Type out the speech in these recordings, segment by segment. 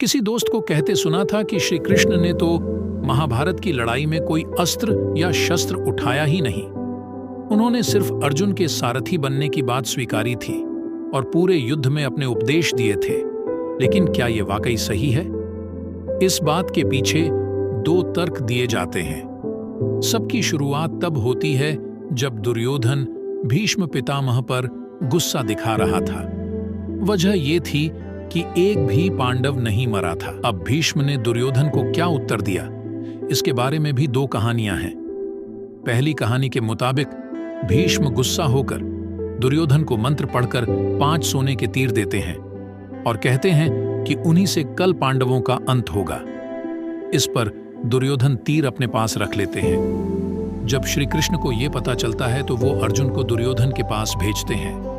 किसी दोस्त को कहते सुना था कि श्री कृष्ण ने तो महाभारत की लड़ाई में कोई अस्त्र या शस्त्र उठाया ही नहीं। उन्होंने सिर्फ अर्जुन के सारथी बनने की बात स्वीकारी थी और पूरे युद्ध में अपने उपदेश दिए थे। लेकिन क्या ये वाकई सही है? इस बात के पीछे दो तर्क दिए जाते हैं। सबकी शुरुआत तब होती है जब दुर्योधन भीष्म पितामह पर गुस्सा दिखा रहा था। वजह ये थी कि एक भी पांडव नहीं मरा था। अब भीष्म ने दुर्योधन को क्या उत्तर दिया, इसके बारे में भी दो कहानियां हैं। पहली कहानी के मुताबिक भीष्म गुस्सा होकर दुर्योधन को मंत्र पढ़कर 5 सोने के तीर देते हैं और कहते हैं कि उन्हीं से कल पांडवों का अंत होगा। इस पर दुर्योधन तीर अपने पास रख लेते हैं। जब श्री कृष्ण को यह पता चलता है तो वो अर्जुन को दुर्योधन के पास भेजते हैं।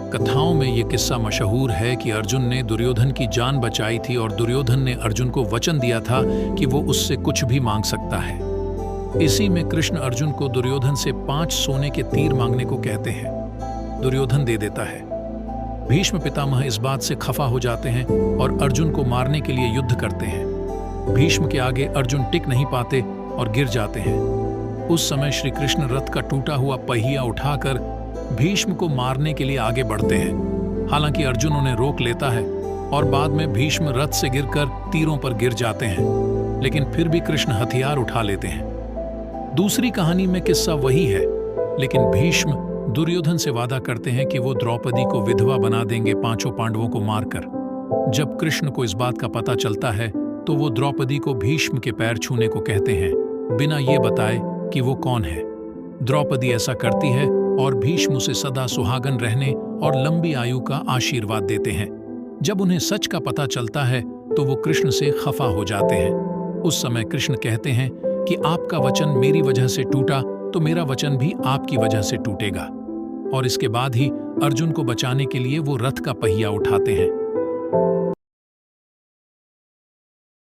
कथाओं में यह किस्सा मशहूर है कि अर्जुन ने दुर्योधन की जान बचाई थी और दुर्योधन ने अर्जुन को वचन दिया था कि वो उससे कुछ भी मांग सकता है। इसी में कृष्ण अर्जुन को दुर्योधन से 5 सोने के तीर मांगने को कहते हैं। दुर्योधन दे देता है। भीष्म पितामह इस बात से खफा हो जाते हैं और अर्जुन को मारने के लिए युद्ध करते हैं। भीष्म के आगे अर्जुन टिक नहीं पाते और गिर जाते हैं। उस समय श्री कृष्ण रथ का टूटा हुआ पहिया उठाकर भीष्म को मारने के लिए आगे बढ़ते हैं। हालांकि अर्जुन उन्हें रोक लेता है और बाद में भीष्म रथ से गिरकर तीरों पर गिर जाते हैं, लेकिन फिर भी कृष्ण हथियार उठा लेते हैं। दूसरी कहानी में किस्सा वही है, लेकिन भीष्म दुर्योधन से वादा करते हैं कि वो द्रौपदी को विधवा बना देंगे 5 पांडवों को मारकर। जब कृष्ण को इस बात का पता चलता है तो वो द्रौपदी को भीष्म के पैर छूने को कहते हैं, बिना ये बताए कि वो कौन है। द्रौपदी ऐसा करती है और भीष्म उसे सदा सुहागन रहने और लंबी आयु का आशीर्वाद देते हैं। जब उन्हें सच का पता चलता है तो वो कृष्ण से खफा हो जाते हैं। उस समय कृष्ण कहते हैं कि आपका वचन मेरी वजह से टूटा तो मेरा वचन भी आपकी वजह से टूटेगा। और इसके बाद ही अर्जुन को बचाने के लिए वो रथ का पहिया उठाते हैं।